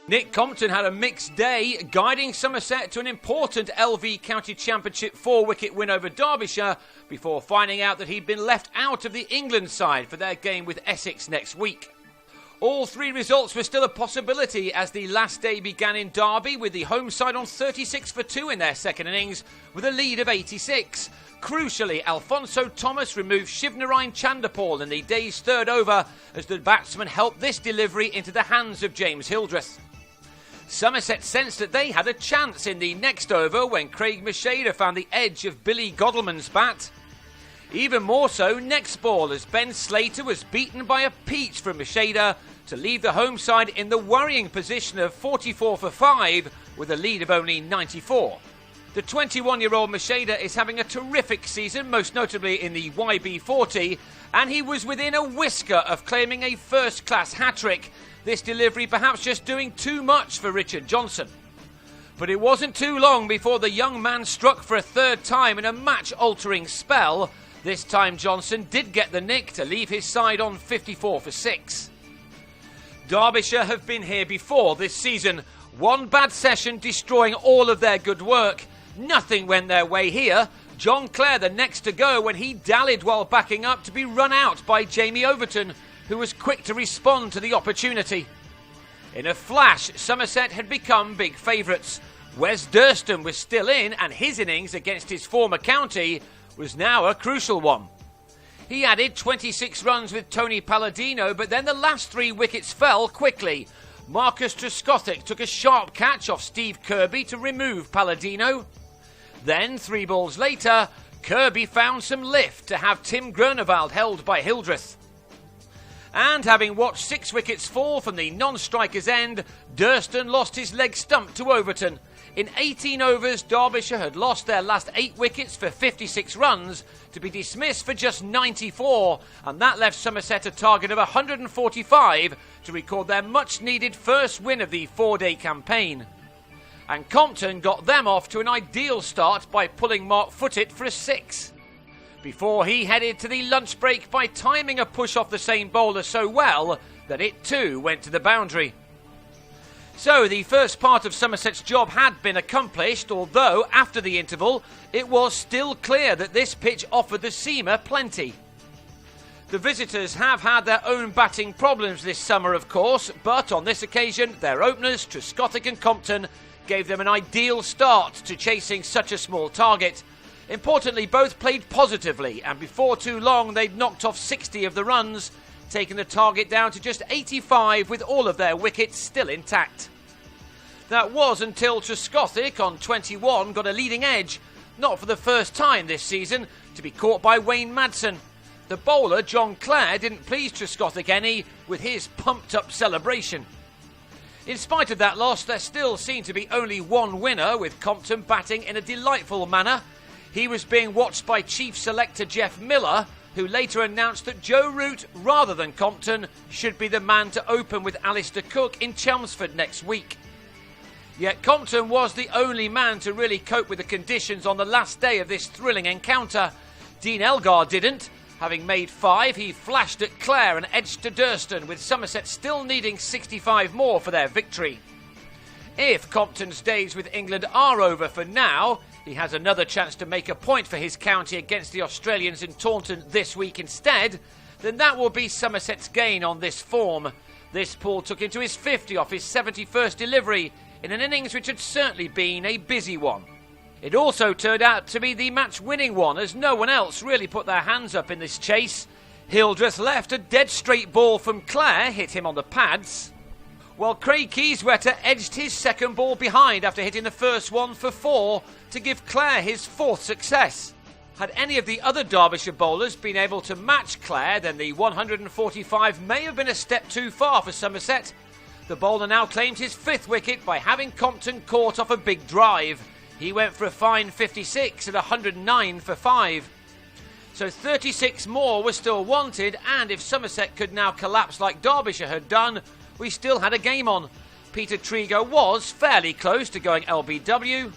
Nick Compton had a mixed day, guiding Somerset to an important LV County Championship 4-wicket win over Derbyshire before finding out that he'd been left out of the England side for their game with Essex next week. All three results were still a possibility as the last day began in Derby with the home side on 36 for 2 in their second innings with a lead of 86. Crucially, Alfonso Thomas removed Shivnarine Chanderpaul in the day's third over as the batsman helped this delivery into the hands of James Hildreth. Somerset sensed that they had a chance in the next over when Craig Macheda found the edge of Billy Godalmann's bat. Even more so next ball as Ben Slater was beaten by a peach from Macheda to leave the home side in the worrying position of 44 for 5 with a lead of only 94. The 21-year-old Macheda is having a terrific season, most notably in the YB40, and he was within a whisker of claiming a first-class hat-trick. This delivery perhaps just doing too much for Richard Johnson. But it wasn't too long before the young man struck for a third time in a match-altering spell. This time Johnson did get the nick to leave his side on 54 for 6. Derbyshire have been here before this season. One bad session destroying all of their good work. Nothing went their way here. John Clare the next to go when he dallied while backing up to be run out by Jamie Overton, who was quick to respond to the opportunity. In a flash, Somerset had become big favourites. Wes Durston was still in, and his innings against his former county was now a crucial one. He added 26 runs with Tony Palladino, but then the last 3 wickets fell quickly. Marcus Trescothick took a sharp catch off Steve Kirby to remove Palladino. Then, 3 balls later, Kirby found some lift to have Tim Groenewald held by Hildreth. And having watched 6 wickets fall from the non-striker's end, Durston lost his leg stump to Overton. In 18 overs, Derbyshire had lost their last 8 wickets for 56 runs to be dismissed for just 94, and that left Somerset a target of 145 to record their much-needed first win of the 4-day campaign. And Compton got them off to an ideal start by pulling Mark Footitt for a 6. Before he headed to the lunch break by timing a push off the same bowler so well that it too went to the boundary. So the first part of Somerset's job had been accomplished, although after the interval it was still clear that this pitch offered the seamer plenty. The visitors have had their own batting problems this summer, of course, but on this occasion their openers, Trescothick and Compton, gave them an ideal start to chasing such a small target. Importantly, both played positively, and before too long they'd knocked off 60 of the runs, taking the target down to just 85 with all of their wickets still intact. That was until Trescothick on 21 got a leading edge, not for the first time this season, to be caught by Wayne Madsen. The bowler, John Clare, didn't please Trescothick any with his pumped-up celebration. In spite of that loss, there still seemed to be only one winner, with Compton batting in a delightful manner. He was being watched by Chief Selector Jeff Miller, who later announced that Joe Root, rather than Compton, should be the man to open with Alistair Cook in Chelmsford next week. Yet Compton was the only man to really cope with the conditions on the last day of this thrilling encounter. Dean Elgar didn't. Having made 5, he flashed at Clare and edged to Durston, with Somerset still needing 65 more for their victory. If Compton's days with England are over for now, he has another chance to make a point for his county against the Australians in Taunton this week instead, then that will be Somerset's gain on this form. This pull took him to his 50 off his 71st delivery in an innings which had certainly been a busy one. It also turned out to be the match-winning one, as no one else really put their hands up in this chase. Hildreth left a dead straight ball from Clare, hit him on the pads, while Craig Keyswetter edged his second ball behind after hitting the first one for 4 to give Clare his 4th success. Had any of the other Derbyshire bowlers been able to match Clare, then the 145 may have been a step too far for Somerset. The bowler now claimed his 5th wicket by having Compton caught off a big drive. He went for a fine 56 at 109 for 5. So 36 more were still wanted, and if Somerset could now collapse like Derbyshire had done, we still had a game on. Peter Trigo was fairly close to going LBW,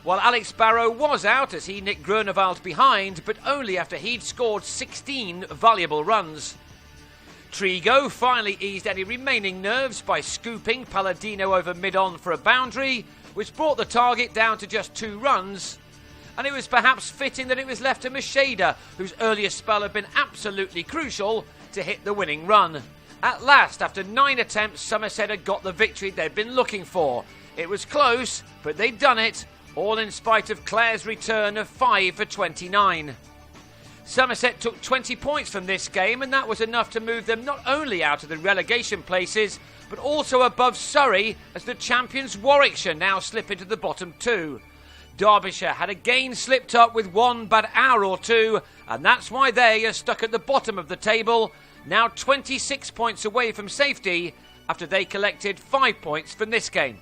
while Alex Barrow was out as he nicked Groenewald behind, but only after he'd scored 16 valuable runs. Trigo finally eased any remaining nerves by scooping Palladino over mid-on for a boundary, which brought the target down to just 2 runs. And it was perhaps fitting that it was left to Macheda, whose earlier spell had been absolutely crucial, to hit the winning run. At last, after 9 attempts, Somerset had got the victory they'd been looking for. It was close, but they'd done it, all in spite of Clare's return of 5 for 29. Somerset took 20 points from this game, and that was enough to move them not only out of the relegation places, but also above Surrey, as the champions Warwickshire now slip into the bottom 2. Derbyshire had again slipped up with one bad hour or two, and that's why they are stuck at the bottom of the table, now 26 points away from safety after they collected 5 points from this game.